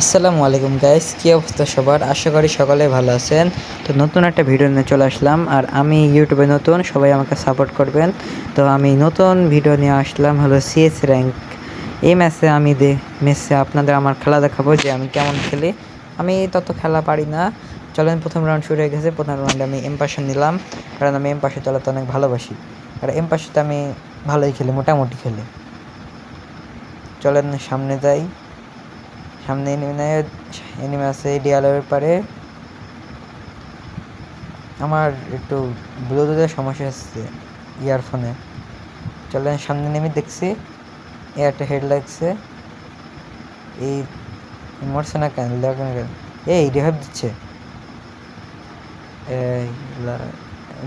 আসসালামু আলাইকুম গাইস, কী অবস্থা সবার? আশা করি সকলে ভালো আছেন। তো নতুন একটা ভিডিও নিয়ে চলে আসলাম। আর আমি ইউটিউবে নতুন, সবাই আমাকে সাপোর্ট করবেন। তো আমি নতুন ভিডিও নিয়ে আসলাম হলো সিএস র্যাঙ্ক। এই ম্যাচে আপনাদের আমার খেলা দেখাবো যে আমি কেমন খেলি। আমি তত খেলা পারি না। চলেন, প্রথম রাউন্ড শুরু হয়ে গেছে। প্রথম রাউন্ডে আমি এমপাশন নিলাম, কারণ আমি এমপাশে চালাতে অনেক ভালোবাসি। আর এমপাশে আমি ভালোই খেলি, মোটামুটি খেলি। চলেন সামনে যাই। সামনে এনিমে আছে দেয়ালের পারে। আমার একটু ব্লুটুথের সমস্যা হচ্ছে ইয়ারফোনে। চলেন সামনে নেমে দেখছি একটা হেড লাগছে। এই মরছে না কেন? এই রিভাইভ দিচ্ছে।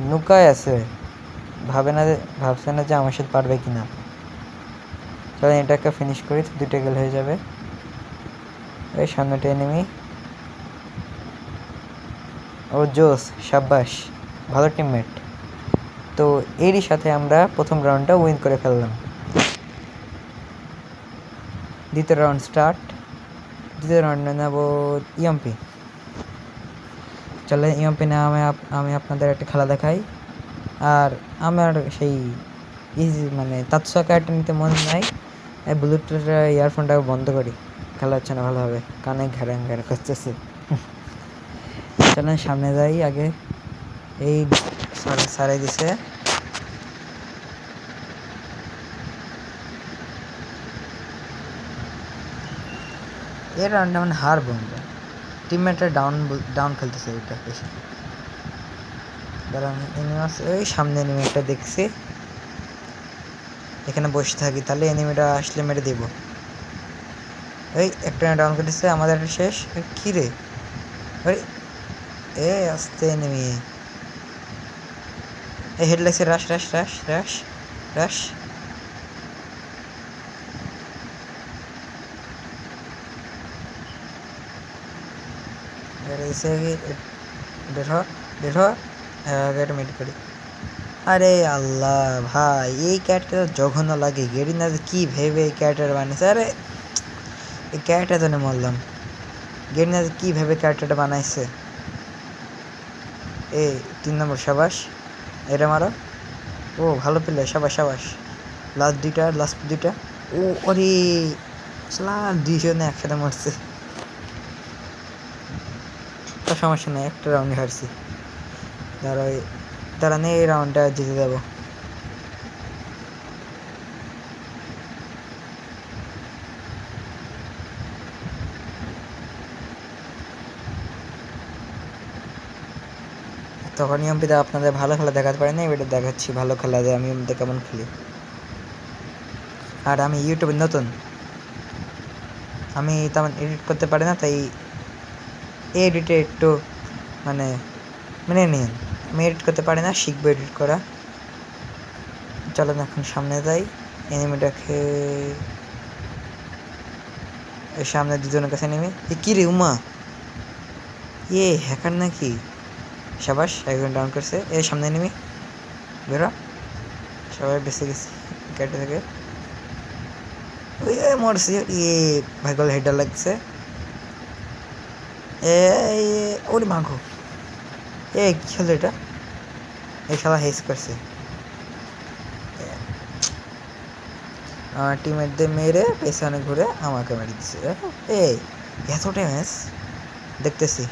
নুকায় আছে, ভাবছে না যে আমার সাথে পারবে কিনা। চলেন এটাকে ফিনিশ করি, 2টা গেল হয়ে যাবে। এই সামনেটা এনিমি। ও জোস, সাব্বাস, ভালো টিমমেট। তো এরই সাথে আমরা প্রথম রাউন্ডটা উইন করে ফেললাম। দ্বিতীয় রাউন্ড স্টার্ট। দ্বিতীয় রাউন্ডে নেব ইএমপি। চলে ইএমপি না, আমি আপনাদের একটা খেলা দেখাই। আর আমার সেই তাৎসা ক্যারেক্টার নিতে মন নাই। ব্লুটুথ ইয়ারফোনটা বন্ধ করি, খেলা হচ্ছে না ভালোভাবে, কানে ঘেরা ঘেরা করতেছে। চলেন সামনে যাই আগে। এই সারাই দিছে। এর রাউন্ডে মানে হারবো আমরা। টিমমেটরা ডাউন খেলতেছে, ওইটা বেশি। কারণ ওই সামনে এনিমিটা দেখছি, এখানে বসে থাকি, তাহলে এনিমিটা আসলে মেরে দেব। এই একটা ডাউন কেটেছে, আমাদের একটা শেষ। কী রে? আরে এ আসতে এনিমি। এই হেড লাগছে। রাশ রাশ রাশ রাশ রাশ। এটা মিট করি। আরে আল্লাহ ভাই, এই ক্যারেক্টার জঘন্য লাগে। গেরিনা কি ভেবে এই ক্যারেক্টার বানিয়েছে? আরে এই ক্যারেক্টার তো মরলাম। গেরিনা কি ভেবে ক্যারেক্টারটা বানাইছে? এই 3 নম্বর, সাবাস। এটা মারো। ও ভালো প্লেয়ার, সাবাস সাবাস। লাস্ট দুইটা। ও আরে সালা, 2 জনে একসাথে মরছে। তো সমস্যা নেই, একটা রাউন্ডে হারছি। তারা নেই, এই রাউন্ডটা জিতে যাবো। তখন ইএমপিতে আপনাদের ভালো খেলা দেখাতে পারি না, এবারে দেখাচ্ছি ভালো খেলা যে আমি ইএমপিতে কেমন খেলি। আর আমি ইউটিউবে নতুন, আমি তেমন এডিট করতে পারি না, তাই এডিটে একটু মেনে নিন। আমি এডিট করতে পারি না, শিখবো এডিট করা। চলেন এখন সামনে যাই। এনিমিটাকে সামনে 2জনের কাছে নেমে। কী রে উমা, হ্যাকার নাকি? সাবাস, একজন ডাউন করছে। সামনে নেমে বেরো। সবাই বেঁচে গেছি কেটে থেকে। মরছি। ভাই গল হেডার লাগছে। ওরে মাঘো, কি হলো এটা? এই শালা হেস করছে। আমার টিমমেটদের মেরে পেছনে ঘুরে আমাকে মেরে দিচ্ছে। এত ড্যামেজ দেখতেছি।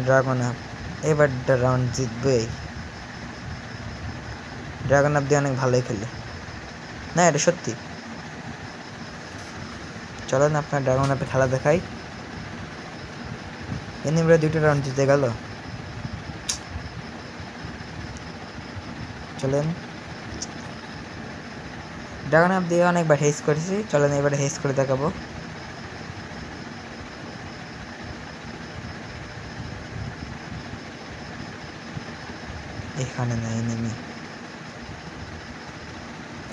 ড্রাগন আপ, এবার রাউন্ড জিতবে। ড্রাগন আপ দিয়ে অনেক ভালোই খেলে না, এটা সত্যি। চলেন আপনার ড্রাগন আপে খেলা দেখাই। এনিমিরা 2টা রাউন্ড জিতে গেল। চলেন, ড্রাগন আপ দিয়ে অনেকবার হেস করেছি। চলেন এবারে হেস করে দেখাবো। এখানে না এনিমি,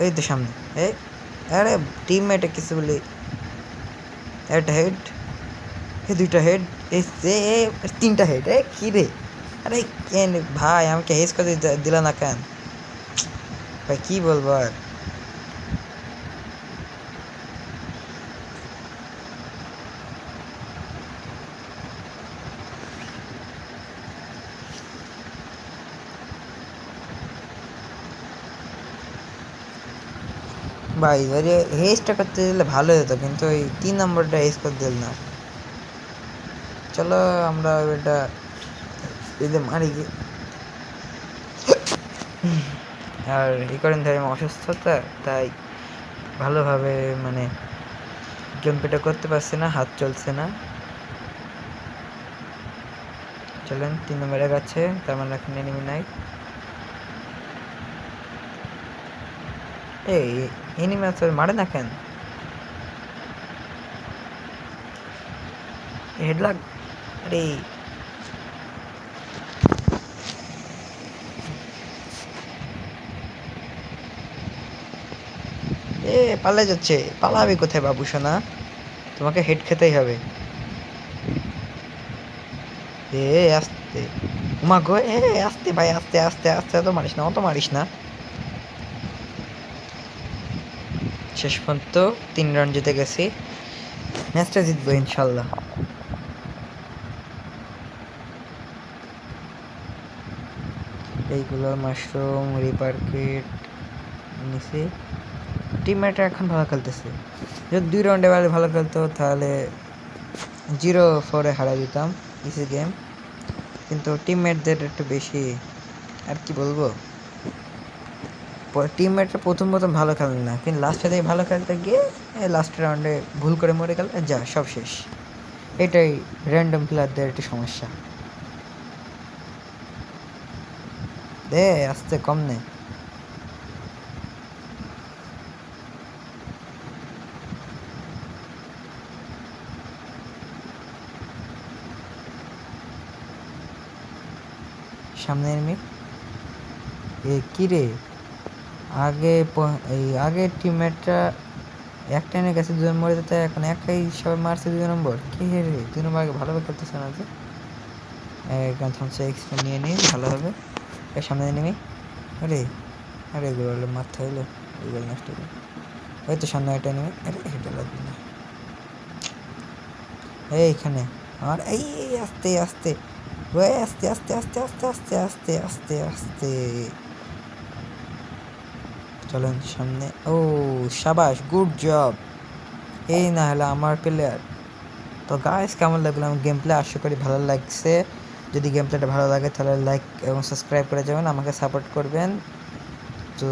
এই তো সামনে। আরে টিমমেটে কিছু বলি। একটা হেড, 2টা হেড, 3টা হেড। কি রে? আরে কেন ভাই, আমাকে হেস করে দিলা না কেন ভাই? কি বলবো আর। ভাই এবারে হেজটা করতে দিলে ভালো হতো, কিন্তু ওই 3 নম্বরটা হেজ করে দিল না। চলো আমরা এটা দিলে মারি গিয়ে। আর এই করেন ধরে অসুস্থতা, তাই ভালোভাবে মানে গেম প্লেটা করতে পারছি না, হাত চলছে না। চলেন 3 নম্বরের কাছে, তার মানে এখন এনিমি নাই। এই এনিমি আছে মারে না কেন? হেড লাগ। আরে এ পালা যাচ্ছে, পালাবে কোথায় বাবু সোনা? তোমাকে হেড খেতেই হবে। এ আস্তে, উমা গো, আস্তে ভাই, আস্তে আস্তে আস্তে, অত মারিস না, অত মারিস না। শেষ পর্যন্ত 3 রান জিতে গেছি, ম্যাচটা জিতবো ইনশাল্লাহ। এইগুলো মাশরুম রিপার কিট নিছি। টিমমেটরা এখন ভালো খেলতেছে, যদি 2 রাউন্ডে ভালো খেলতো তাহলে 0-4 হারাই দিতাম ইসি গেম। কিন্তু টিমমেটদের একটু বেশি, আর কি বলবো, টিমমেটরা প্রথম প্রথম ভালো খেলেন না, কিন্তু লাস্টে থেকে ভালো খেলতে গিয়ে লাস্ট রাউন্ডে ভুল করে মরে গেল, যা সব শেষ। এটাই র্যান্ডম প্লেয়ারদের একটি সমস্যা। দে আস্তে, কম নে। সামনে এনিমি। এ কি রে, এই আগের টিমমেটরা একটা এনে গেছে, 2 জন মরে যেতে, এখন একাই সবাই মারছে 2 নম্বর। কি রে, 2 নম্বর আগে ভালোভাবে খেলতেছে না যে। একদম থামছে, এক্সপেন নিয়ে নিই ভালো হবে। এর সামনে এনিমি। আরে আরে এগুলো মারতে হইলো, এগুলো নষ্ট হলো। ওই তো সামনে একটা এনিমি, আরে হেঁটে লাগবে না। এইখানে আমার এই আস্তে আস্তে, ওই আস্তে আস্তে আস্তে আস্তে আস্তে আস্তে আস্তে আস্তে। চলেন সামনে। ও সাবাস, গুড জব। এই না হলে আমার প্লেয়ার। তো গাইস, কেমন লাগলো আমার গেম প্লে? আশা করি ভালো লাগছে। যদি গেম প্লেটা ভালো লাগে তাহলে লাইক এবং সাবস্ক্রাইব করে যাবেন, আমাকে সাপোর্ট করবেন। তো